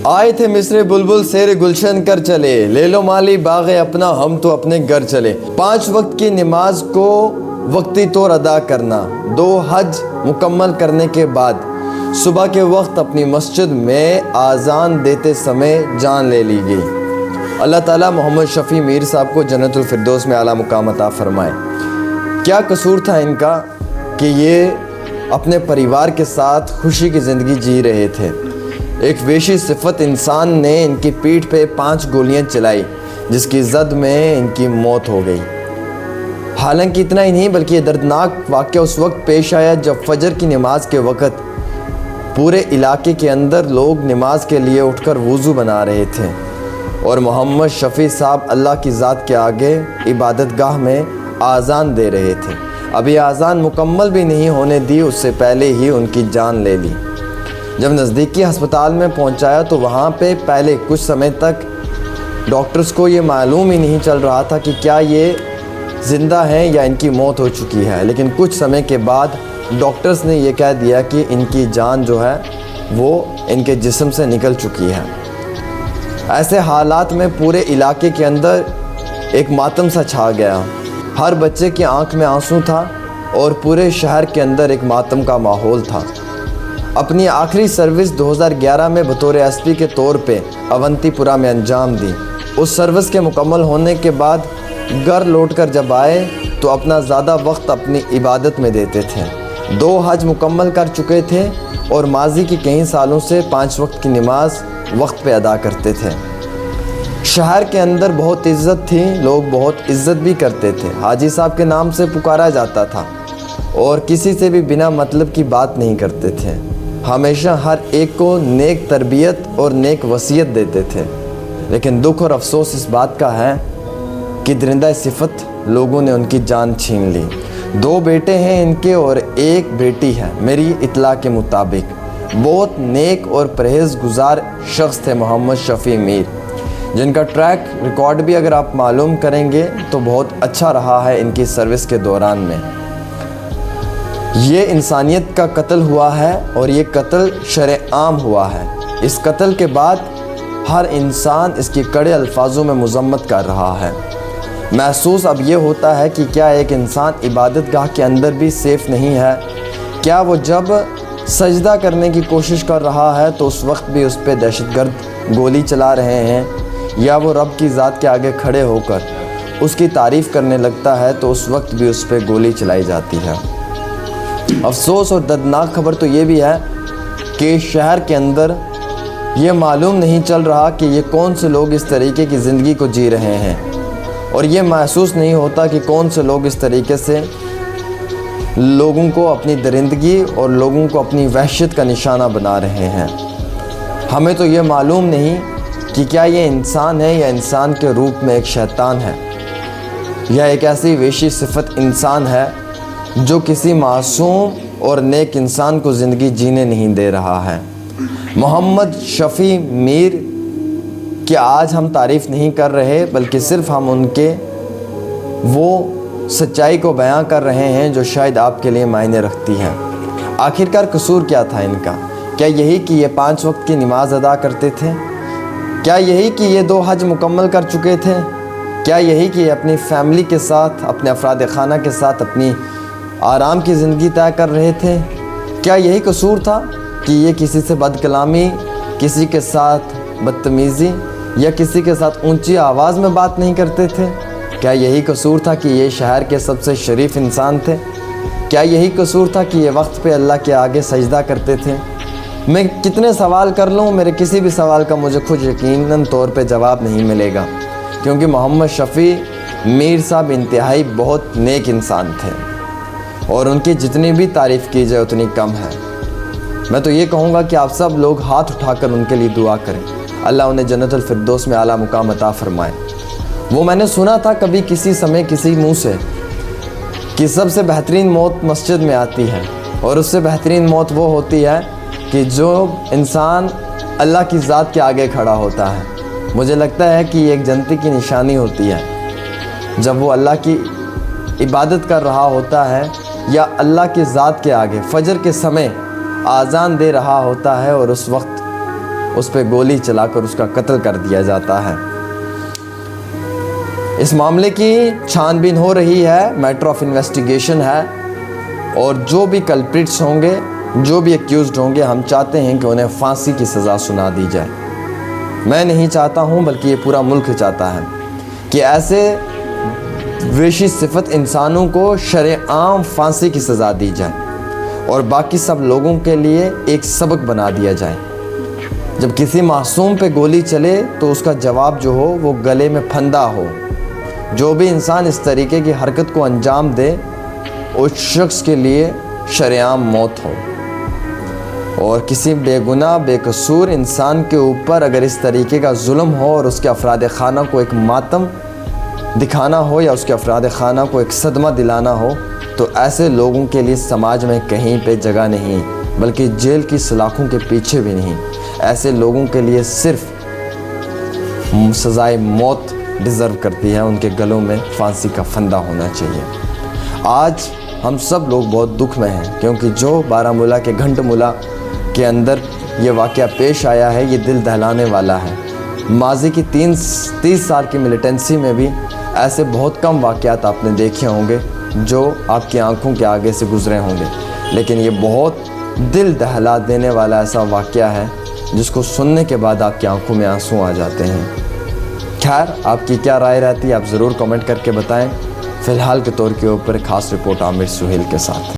آئے تھے مصر بلبل سیر گلشن کر چلے، لے لو مالی باغ اپنا ہم تو اپنے گھر چلے۔ 5 وقت کی نماز کو وقتی طور ادا کرنا، 2 حج مکمل کرنے کے بعد صبح کے وقت اپنی مسجد میں آذان دیتے سمے جان لے لی گئی۔ اللہ تعالیٰ محمد شفیع میر صاحب کو جنت الفردوس میں اعلیٰ مقام عطا فرمائے۔ کیا قصور تھا ان کا کہ یہ اپنے پریوار کے ساتھ خوشی کی زندگی جی رہے تھے؟ ایک وحشی صفت انسان نے ان کی پیٹھ پہ 5 گولیاں چلائی، جس کی زد میں ان کی موت ہو گئی۔ حالانکہ اتنا ہی نہیں بلکہ یہ دردناک واقعہ اس وقت پیش آیا جب فجر کی نماز کے وقت پورے علاقے کے اندر لوگ نماز کے لیے اٹھ کر وضو بنا رہے تھے اور محمد شفیع صاحب اللہ کی ذات کے آگے عبادت گاہ میں آذان دے رہے تھے۔ ابھی آذان مکمل بھی نہیں ہونے دی، اس سے پہلے ہی ان کی جان لے لی۔ جب نزدیکی ہسپتال میں پہنچایا تو وہاں پہ پہلے کچھ سمے تک ڈاکٹرز کو یہ معلوم ہی نہیں چل رہا تھا کہ کیا یہ زندہ ہیں یا ان کی موت ہو چکی ہے، لیکن کچھ سمے کے بعد ڈاکٹرز نے یہ کہہ دیا کہ ان کی جان جو ہے وہ ان کے جسم سے نکل چکی ہے۔ ایسے حالات میں پورے علاقے کے اندر ایک ماتم سا چھا گیا۔ ہر بچے کی آنکھ میں آنسو تھا اور پورے شہر کے اندر ایک ماتم کا ماحول تھا۔ اپنی آخری سروس 2011 میں بطور ایس پی کے طور پہ اونتی پورہ میں انجام دی۔ اس سروس کے مکمل ہونے کے بعد گھر لوٹ کر جب آئے تو اپنا زیادہ وقت اپنی عبادت میں دیتے تھے۔ 2 حج مکمل کر چکے تھے اور ماضی کے کئی سالوں سے 5 وقت کی نماز وقت پہ ادا کرتے تھے۔ شہر کے اندر بہت عزت تھی، لوگ بہت عزت بھی کرتے تھے۔ حاجی صاحب کے نام سے پکارا جاتا تھا اور کسی سے بھی بنا مطلب کی بات نہیں کرتے تھے۔ ہمیشہ ہر ایک کو نیک تربیت اور نیک وصیت دیتے تھے۔ لیکن دکھ اور افسوس اس بات کا ہے کہ درندہ صفت لوگوں نے ان کی جان چھین لی۔ 2 بیٹے ہیں ان کے اور 1 بیٹی ہے۔ میری اطلاع کے مطابق بہت نیک اور پرہیزگزار شخص تھے محمد شفیع میر، جن کا ٹریک ریکارڈ بھی اگر آپ معلوم کریں گے تو بہت اچھا رہا ہے ان کی سروس کے دوران میں۔ یہ انسانیت کا قتل ہوا ہے اور یہ قتل شرع عام ہوا ہے۔ اس قتل کے بعد ہر انسان اس کی کڑے الفاظوں میں مذمت کر رہا ہے۔ محسوس اب یہ ہوتا ہے کہ کیا ایک انسان عبادت گاہ کے اندر بھی سیف نہیں ہے؟ کیا وہ جب سجدہ کرنے کی کوشش کر رہا ہے تو اس وقت بھی اس پہ دہشت گرد گولی چلا رہے ہیں، یا وہ رب کی ذات کے آگے کھڑے ہو کر اس کی تعریف کرنے لگتا ہے تو اس وقت بھی اس پہ گولی چلائی جاتی ہے؟ افسوس اور دردناک خبر تو یہ بھی ہے کہ شہر کے اندر یہ معلوم نہیں چل رہا کہ یہ کون سے لوگ اس طریقے کی زندگی کو جی رہے ہیں، اور یہ محسوس نہیں ہوتا کہ کون سے لوگ اس طریقے سے لوگوں کو اپنی درندگی اور لوگوں کو اپنی وحشت کا نشانہ بنا رہے ہیں۔ ہمیں تو یہ معلوم نہیں کہ کیا یہ انسان ہے یا انسان کے روپ میں ایک شیطان ہے، یا ایک ایسی وحشی صفت انسان ہے جو کسی معصوم اور نیک انسان کو زندگی جینے نہیں دے رہا ہے۔ محمد شفیع میر کہ آج ہم تعریف نہیں کر رہے بلکہ صرف ہم ان کے وہ سچائی کو بیاں کر رہے ہیں جو شاید آپ کے لیے معنی رکھتی ہے۔ آخرکار قصور کیا تھا ان کا؟ کیا یہی کہ یہ 5 وقت کی نماز ادا کرتے تھے؟ کیا یہی کہ یہ 2 حج مکمل کر چکے تھے؟ کیا یہی کہ یہ اپنی فیملی کے ساتھ، اپنے افراد خانہ کے ساتھ اپنی آرام کی زندگی طے کر رہے تھے؟ کیا یہی قصور تھا کہ یہ کسی سے بد کلامی، کسی کے ساتھ بدتمیزی یا کسی کے ساتھ اونچی آواز میں بات نہیں کرتے تھے؟ کیا یہی قصور تھا کہ یہ شہر کے سب سے شریف انسان تھے؟ کیا یہی قصور تھا کہ یہ وقت پہ اللہ کے آگے سجدہ کرتے تھے؟ میں کتنے سوال کر لوں، میرے کسی بھی سوال کا مجھے خود یقیناً طور پہ جواب نہیں ملے گا، کیونکہ محمد شفیع میر صاحب انتہائی بہت نیک انسان تھے اور ان کی جتنی بھی تعریف کی جائے اتنی کم ہے۔ میں تو یہ کہوں گا کہ آپ سب لوگ ہاتھ اٹھا کر ان کے لیے دعا کریں، اللہ انہیں جنت الفردوس میں اعلیٰ مقام عطا فرمائے۔ وہ میں نے سنا تھا کبھی کسی سمے کسی منہ سے کہ سب سے بہترین موت مسجد میں آتی ہے، اور اس سے بہترین موت وہ ہوتی ہے کہ جو انسان اللہ کی ذات کے آگے کھڑا ہوتا ہے۔ مجھے لگتا ہے کہ یہ ایک جنتی کی نشانی ہوتی ہے جب وہ اللہ کی عبادت کر رہا ہوتا ہے یا اللہ کی ذات کے آگے فجر کے سمے آذان دے رہا ہوتا ہے، اور اس وقت اس پہ گولی چلا کر اس کا قتل کر دیا جاتا ہے۔ اس معاملے کی چھان بین ہو رہی ہے، میٹر آف انویسٹیگیشن ہے، اور جو بھی کلپریٹس ہوں گے، جو بھی ایکیوزڈ ہوں گے، ہم چاہتے ہیں کہ انہیں پھانسی کی سزا سنا دی جائے۔ میں نہیں چاہتا ہوں بلکہ یہ پورا ملک چاہتا ہے کہ ایسے وحشی صفت انسانوں کو شرع عام پھانسی کی سزا دی جائے اور باقی سب لوگوں کے لیے ایک سبق بنا دیا جائے۔ جب کسی معصوم پہ گولی چلے تو اس کا جواب جو ہو وہ گلے میں پھندا ہو۔ جو بھی انسان اس طریقے کی حرکت کو انجام دے اس شخص کے لیے شرع عام موت ہو، اور کسی بے گناہ بے قصور انسان کے اوپر اگر اس طریقے کا ظلم ہو اور اس کے افراد خانہ کو ایک ماتم دکھانا ہو یا اس کے افراد خانہ کو ایک صدمہ دلانا ہو تو ایسے لوگوں کے لیے سماج میں کہیں پہ جگہ نہیں، بلکہ جیل کی سلاخوں کے پیچھے بھی نہیں۔ ایسے لوگوں کے لیے صرف سزائے موت ڈیزرو کرتی ہے، ان کے گلوں میں پھانسی کا پھندا ہونا چاہیے۔ آج ہم سب لوگ بہت دکھ میں ہیں کیونکہ جو بارہمولہ کے گھنٹ ملا کے اندر یہ واقعہ پیش آیا ہے یہ دل دہلانے والا ہے۔ ماضی کی 30 سال کی ملیٹنسی میں بھی ایسے بہت کم واقعات آپ نے دیکھے ہوں گے جو آپ کی آنکھوں کے آگے سے گزرے ہوں گے، لیکن یہ بہت دل دہلا دینے والا ایسا واقعہ ہے جس کو سننے کے بعد آپ کی آنکھوں میں آنسو آ جاتے ہیں۔ خیر، آپ کی کیا رائے رہتی ہے آپ ضرور کمنٹ کر کے بتائیں۔ فی الحال کے طور کے اوپر خاص رپورٹ عامر سہیل کے ساتھ۔